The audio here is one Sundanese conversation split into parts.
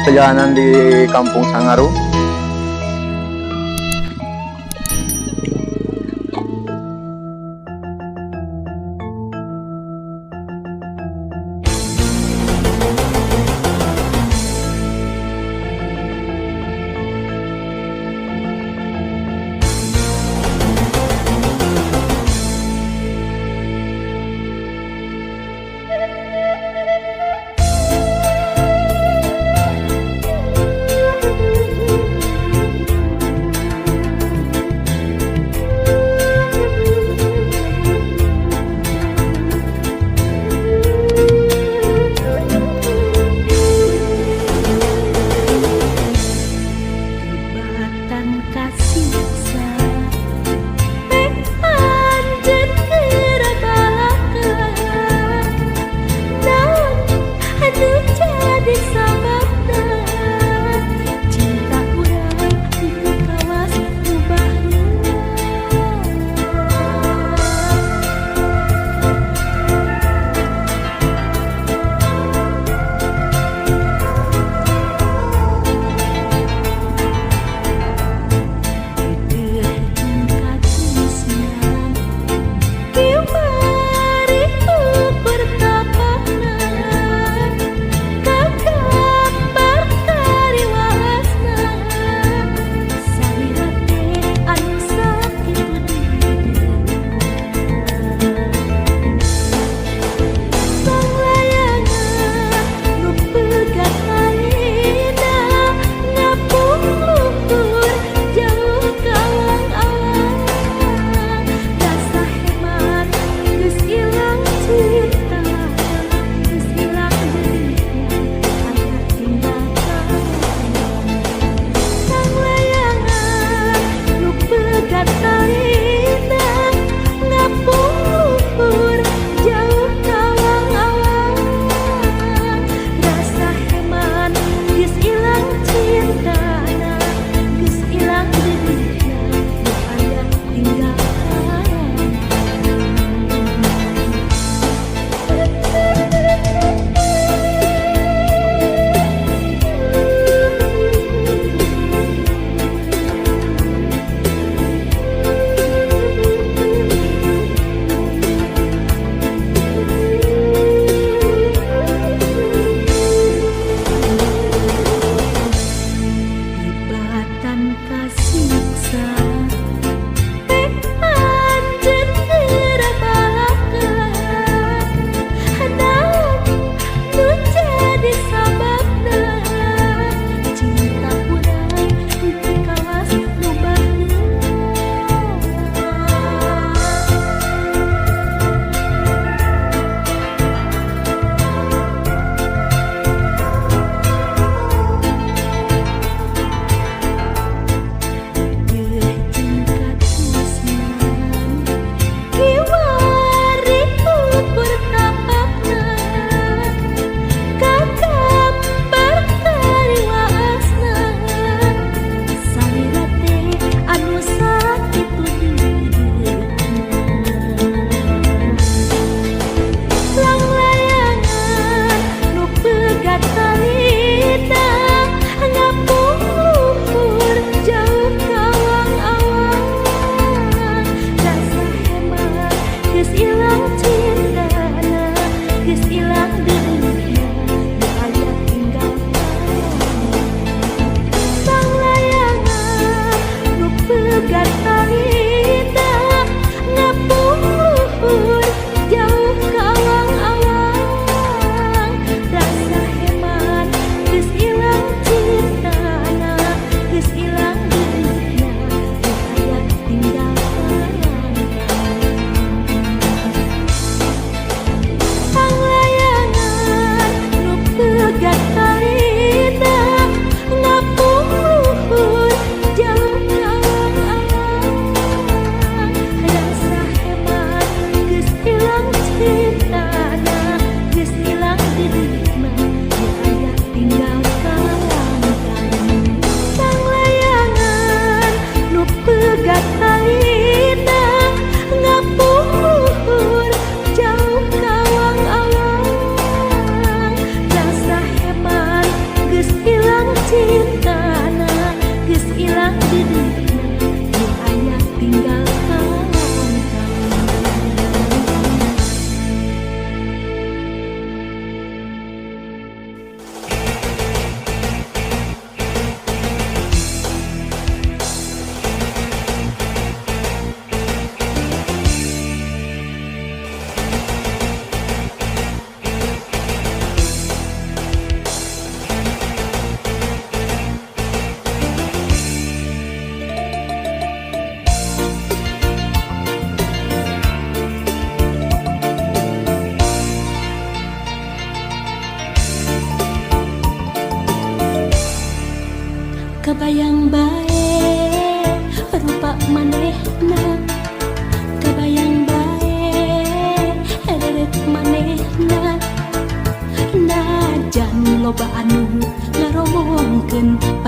perjalanan di Kampung Sangaru.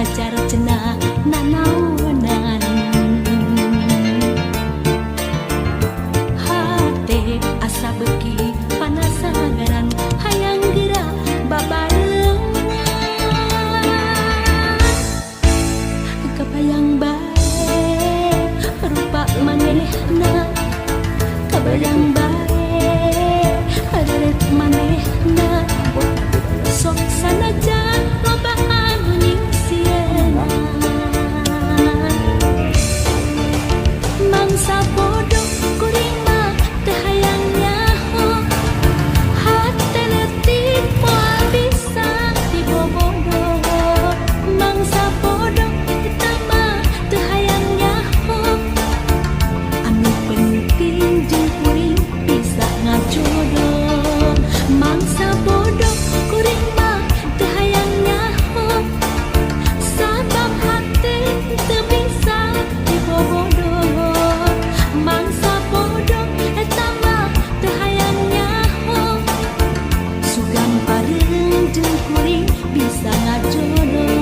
pacar cenah nanaonan hate asa beki panasaran hayang geura babarengan kebayang bae rupa manehna kebayang bae haret manehna sok sanajan lobaan ningsieuna mangsa bodoh kuring mah teu hayang nyaho hate leutik moal bisa dibobodoh mangsa bodoh kita mah teu hayang nyaho anu penting jeung kuring bisa ngajodoh mangsa bodoh kuring mah teu hayang nyaho sabab hate teu bisa dibobodoh mangsa bodoh eta mah teu hayang nyaho sugan pareung jeung kuring bisa ngajodoh.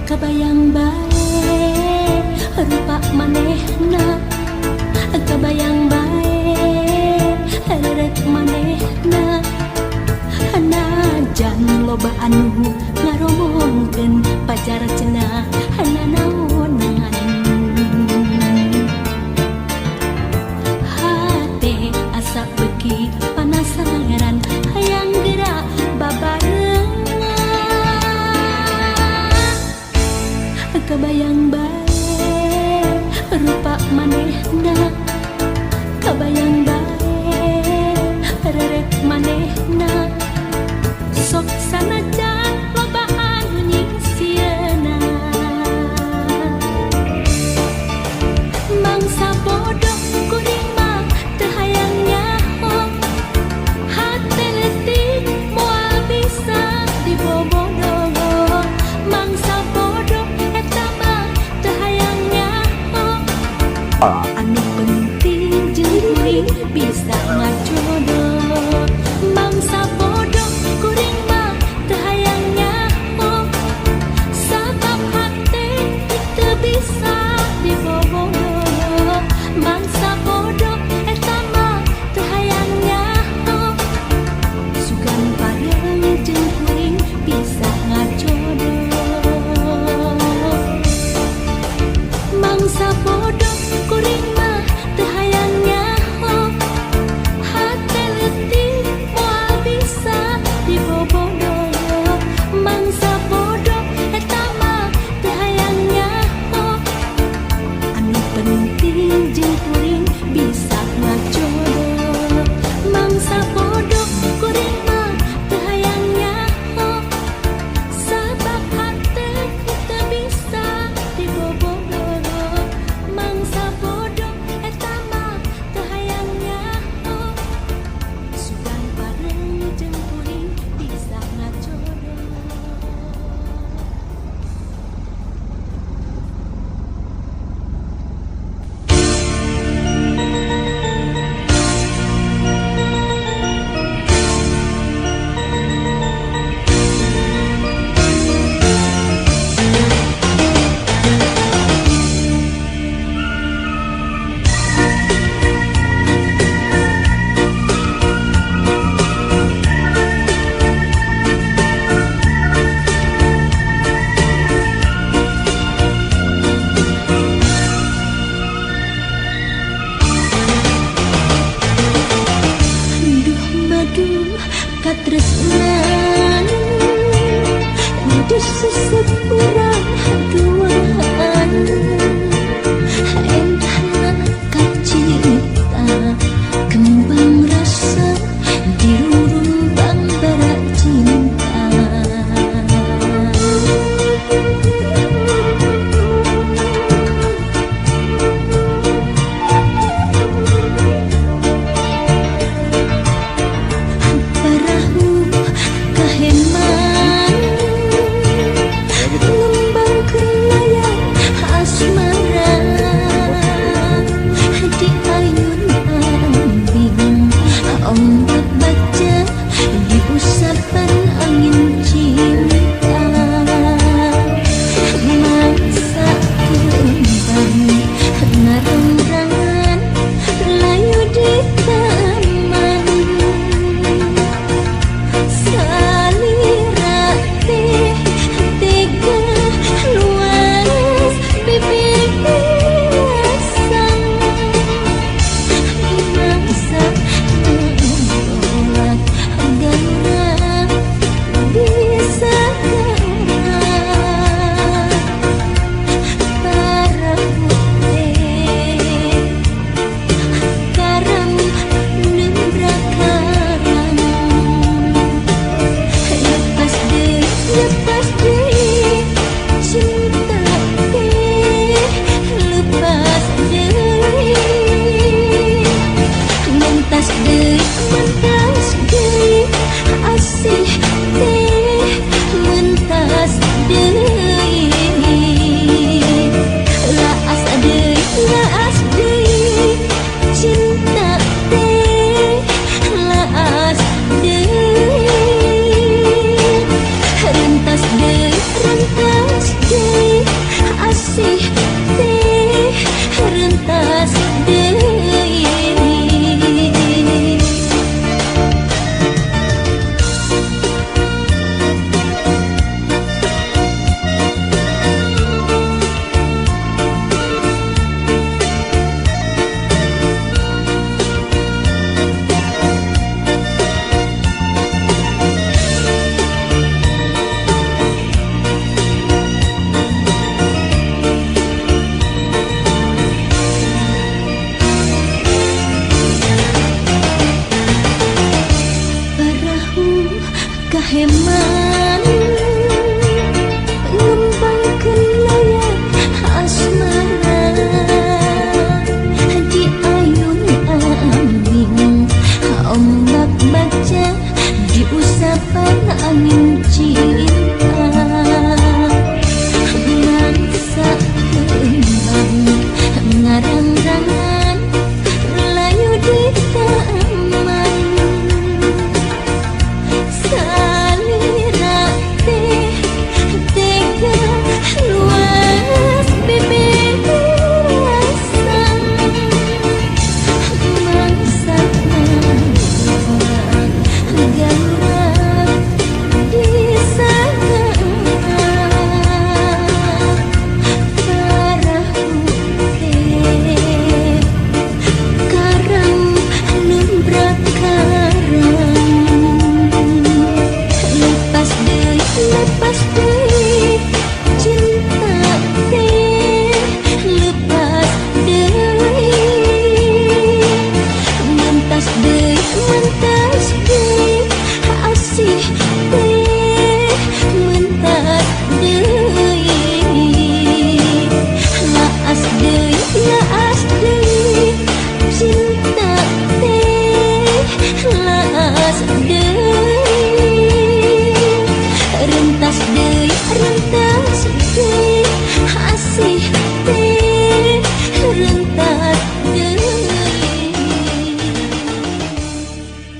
Kebayang bae rupa manehna kebayang bae rek manehna hanajan loba anu ngaromongkeun pacar cenah nanaonan hate asa beki panasaran hayang geura babarengan kebayang bae rupa manehna kebayang bae rerek manehna sok sanajan lobaan ningsieuna mangsa bodoh kuring mah teu hayang nyaho hate leutik moal bisa dibobodoh mangsa bodoh eta mah teu hayang nyaho anu penting jeung kuring bisa ngajodoh mangsa bodoh kuring mah teu hayang nyaho sabab hate teu bisa dibobodoh mangsa bodoh eta mah teu hayang nyaho sugan pareung jeung kuring bisa ngajodoh mangsa bodoh kuring mah teu hayang nyaho hate leutik moal bisa dibobodoh mangsa bodoh eta mah teu hayang nyaho anu penting jeung kuring bisa ngajodoh mangsa bodoh kuring mah teu hayang nyaho sabab hate teu bisa dibobodoh mangsa bodoh eta mah teu hayang nyaho sugan pareung jeung kuring bisa ngajodoh. Katresnan di seseorang duaan endahna kacita kembang rasa di rumbang bara cinta. hemat